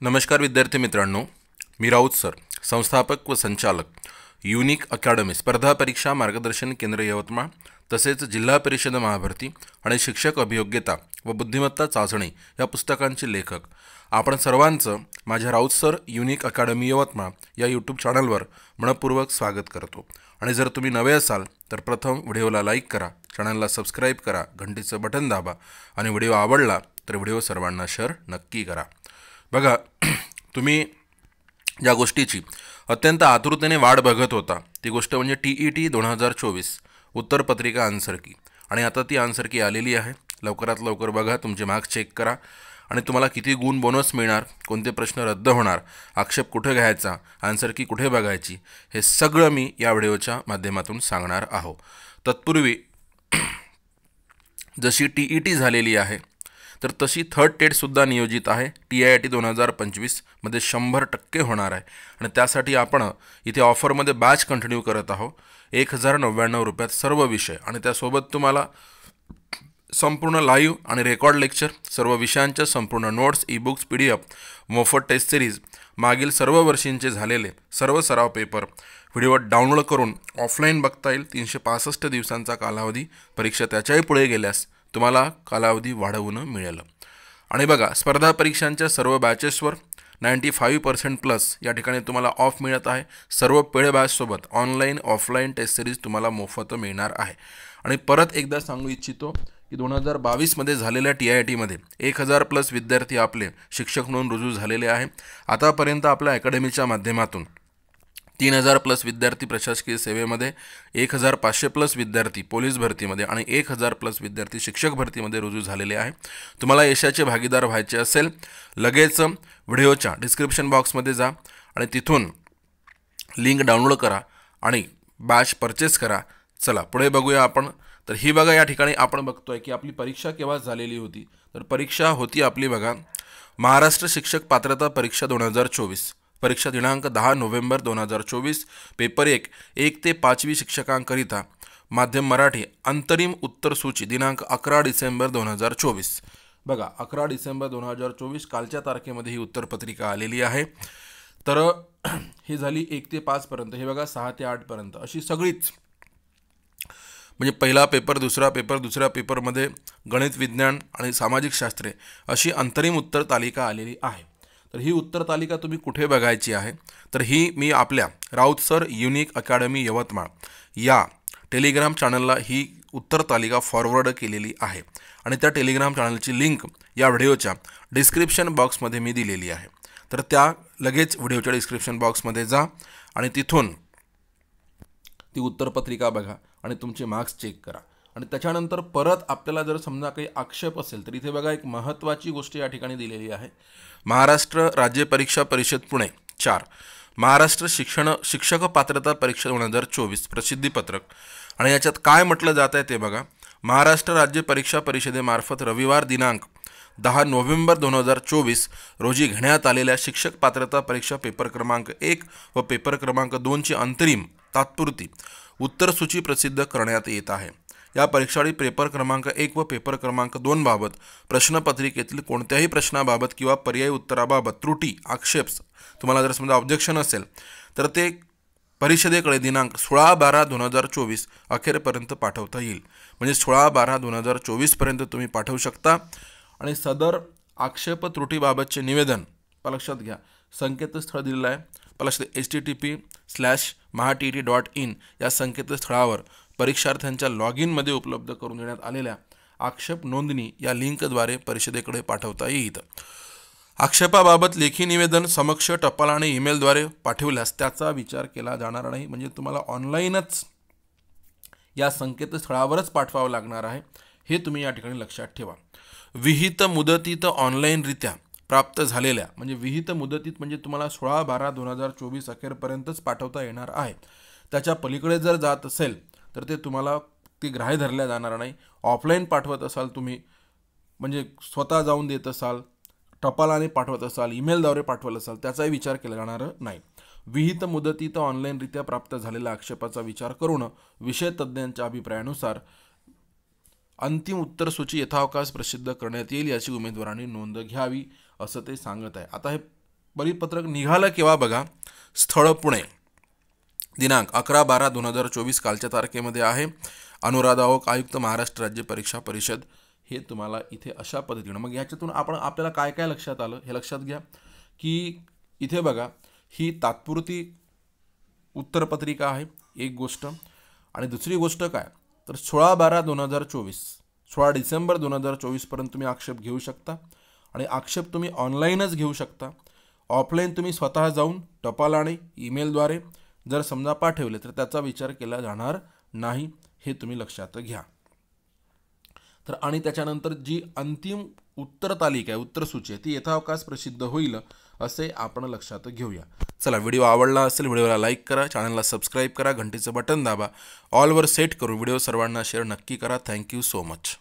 नमस्कार विद्यार्थी मित्रांनो, मी राऊत सर, संस्थापक व संचालक युनिक अकॅडमी स्पर्धा परीक्षा मार्गदर्शन केंद्र यवतमाळ तसेच जिल्हा परिषद महाभरती आणि शिक्षक अभियोग्यता व बुद्धिमत्ता चाचणी या पुस्तकांचे लेखक आपण सर्वांचं माझ्या Raut sir unique academy Yavatmal या यूट्यूब चॅनलवर मनपूर्वक स्वागत करतो। आणि जर तुम्ही नवे असाल तर प्रथम व्हिडिओला लाईक करा, चॅनलला सबस्क्राईब करा, घंटीचं बटन दाबा आणि व्हिडिओ आवडला तर व्हिडिओ सर्वांना शेअर नक्की करा। बघा, तुम्ही ज्या गोष्टीची अत्यंत आतुरतेने वाट बघत होता ती गोष्ट म्हणजे TET 2024 उत्तरपत्रिका आन्सर की। आणि आता ती आन्सर की आलेली आहे। लवकरात लवकर बघा, तुमचे मार्क्स चेक करा आणि तुम्हाला किती गुण बोनस मिळणार, कोणते प्रश्न रद्द होणार, आक्षेप कुठे घ्यायचा, आन्सर की कुठे बघायची, हे सगळं मी या व्हिडिओच्या माध्यमातून सांगणार आहो। तत्पूर्वी जशी TET झालेली आहे तर तशी थर्ड टेटसुद्धा नियोजित आहे। TIIT 2025 मध्ये 100% होणार आहे आणि त्यासाठी आपण इथे ऑफरमध्ये बॅच कंटिन्यू करत आहोत। 1099 रुपयात सर्व विषय आणि त्यासोबत तुम्हाला संपूर्ण लाईव्ह आणि रेकॉर्ड लेक्चर, सर्व विषयांच्या संपूर्ण नोट्स, ई-बुक्स, PDF, मोफत टेस्ट सिरीज, मागील सर्व वर्षींचे झालेले सर्व सराव पेपर व्हिडिओ डाउनलोड करून ऑफलाईन बघता येईल। 365 दिवसांचा कालावधी, परीक्षा त्याच्याही पुढे गेल्यास तुम्हाला कालावधी वाढवून मिळेल। आणि बघा, स्पर्धा परीक्षांच्या सर्व बॅचेसवर 95% प्लस या ठिकाणी तुम्हाला ऑफ मिळत आहे। सर्व पेड बॅचसोबत ऑनलाईन ऑफलाईन टेस्ट सिरीज तुम्हाला मोफत मिळणार आहे। आणि परत एकदा सांगू इच्छितो की 2022 मध्ये झालेल्या TIIT मध्ये 1000 प्लस विद्यार्थी आपले शिक्षक म्हणून रुजू झालेले आहे। आतापर्यंत आपल्या अकॅडमीच्या माध्यमातून 3000 प्लस विद्यार्थी प्रशासकीय सेवेमध्ये, 1500 प्लस विद्यार्थी पोलीस भरतीमध्ये आणि 1000 प्लस विद्यार्थी शिक्षक भरतीमध्ये रुजू झालेले आहे। तुम्हाला यशाचे भागीदार व्हायचे असेल, लगेच व्हिडिओच्या डिस्क्रिप्शन बॉक्समध्ये जा आणि तिथून लिंक डाउनलोड करा आणि बॅच परचेस करा। चला पुढे बघूया आपण। तर ही बघा, या ठिकाणी आपण बघतोय की आपली परीक्षा केव्हा झालेली होती। तर परीक्षा होती आपली बघा, महाराष्ट्र शिक्षक पात्रता परीक्षा 2024, परीक्षा दिनांक 10 नोव्हेंबर 2024, पेपर 1 ते 5वी शिक्षकांकरिता माध्यम मराठी, अंतरिम उत्तर सूची दिनांक 11 डिसेंबर 2024। बघा, 11 डिसेंबर 2024 कालच्या तारखेमध्ये ही उत्तरपत्रिका आलेली आहे। तर ही झाली 1 ते 5 पर्यंत, हे बघा 6 ते 8 पर्यंत अशी सगळीच, म्हणजे पहिला पेपर, दुसरा पेपर, दुसऱ्या पेपरमध्ये गणित, विज्ञान आणि सामाजिक शास्त्रे अशी अंतरिम उत्तर तालिका आलेली आहे। तर ही उत्तर तालिका तुम्ही कुठे बघायची आहे, तर ही मी आपल्या Raut sir unique academy Yavatmal या टेलिग्राम चॅनलला ही उत्तर तालिका फॉरवर्ड केलेली आहे आणि त्या टेलिग्राम चॅनलची लिंक या व्हिडिओच्या डिस्क्रिप्शन बॉक्समध्ये मी दिलेली आहे। तर त्या लगेच व्हिडिओच्या डिस्क्रिप्शन बॉक्समध्ये जा आणि तिथून ती उत्तरपत्रिका बघा आणि तुमचे मार्क्स चेक करा। आणि त्याच्यानंतर परत आपल्याला जर समजा काही आक्षेप असेल तर इथे बघा, एक महत्त्वाची गोष्ट या ठिकाणी दिलेली आहे। महाराष्ट्र राज्य परीक्षा परिषद पुणे 4 महाराष्ट्र शिक्षक पात्रता परीक्षा 2024 प्रसिद्धीपत्रक। आणि याच्यात काय म्हटलं जात आहे ते बघा, महाराष्ट्र राज्य परीक्षा परिषदेमार्फत रविवार दिनांक 10 नोव्हेंबर 2024 रोजी घेण्यात आलेल्या शिक्षक पात्रता परीक्षा पेपर क्रमांक 1 व पेपर क्रमांक 2 ची अंतरिम तात्पुरती उत्तर सूची प्रसिद्ध करण्यात येत आहे। या परीक्षार्थी पेपर क्रमांक 1 व पेपर क्रमांक 2 बाबत प्रश्नपत्रिकेतील कोणत्याही प्रश्नाबाबत किंवा पर्यायी उत्तराबाबत त्रुटी, आक्षेप, तुम्हाला जर समजा ऑब्जेक्शन असेल तर ते परिषदेकडे दिनांक 16/12/2024 अखेरपर्यंत पाठवता येईल। म्हणजे 16/12/2024 पर्यंत तुम्ही पाठवू शकता। आणि सदर आक्षेप त्रुटीबाबतचे निवेदन लक्षात घ्या, संकेतस्थळ दिलेलं आहे, http://mahatet.in या संकेतस्थळावर परीक्षार्थ्यांच्या लॉग इनमध्ये उपलब्ध करून देण्यात आलेल्या आक्षेप नोंदणी या लिंकद्वारे परिषदेकडे पाठवता येईल। आक्षेपाबाबत लेखी निवेदन समक्ष टपाल आणि ईमेलद्वारे पाठवल्यास त्याचा विचार केला जाणार नाही। म्हणजे तुम्हाला ऑनलाईनच या संकेतस्थळावरच पाठवावं लागणार आहे, हे तुम्ही या ठिकाणी लक्षात ठेवा। विहित मुदतीत ऑनलाईनरित्या प्राप्त झालेल्या, म्हणजे विहित मुदतीत म्हणजे तुम्हाला 16/12/2024 अखेरपर्यंतच पाठवता येणार आहे। त्याच्या पलीकडे जर जात असेल तर ते तुम्हाला ती ग्राह्य धरल्या जाणार नाही। ऑफलाईन पाठवत असाल तुम्ही, म्हणजे स्वतः जाऊन देत असाल, टपालाने पाठवत असाल, ईमेलद्वारे पाठवत असाल, त्याचाही विचार केला जाणार नाही। विहित मुदतीत ऑनलाईनरित्या प्राप्त झालेल्या आक्षेपाचा विचार करून विषय तज्ज्ञांच्या अभिप्रायानुसार अंतिम उत्तर सूची यथावकाश प्रसिद्ध करण्यात येईल याची उमेदवारांनी नोंद घ्यावी असं ते सांगत आहे। आता हे परिपत्रक निघालं केव्हा बघा, स्थळ पुणे, दिनांक 11/12/2024 कालच्या तारखेमध्ये आहे. अनुराधा ओक, आयुक्त, महाराष्ट्र राज्य परीक्षा परिषद. हे तुम्हाला इथे अशा पद्धतीनं, मग ह्याच्यातून आपल्याला काय काय लक्षात आलं हे लक्षात घ्या की इथे बघा ही तात्पुरती उत्तरपत्रिका आहे एक गोष्ट, आणि दुसरी गोष्ट काय तर 16/12/2024 16 डिसेंबर 2024 पर्यंत तुम्ही आक्षेप घेऊ शकता, आणि आक्षेप तुम्ही ऑनलाईनच घेऊ शकता. ऑफलाईन तुम्ही स्वतः जाऊन टपालाने ईमेलद्वारे जर समजा पाठवले तर त्याचा विचार केला जाणार नाही, हे तुम्ही लक्षात घ्या. तर आणि त्याच्यानंतर जी अंतिम उत्तर तालिका आहे, उत्तरसूची आहे, ती यथावकाश प्रसिद्ध होईल असे आपण लक्षात घेऊया. चला, व्हिडिओ आवडला असेल व्हिडिओला लाईक करा, चॅनलला सबस्क्राईब करा, घंटीचं बटन दाबा, ऑलवर सेट करून व्हिडिओ सर्वांना शेअर नक्की करा. Thank you so much.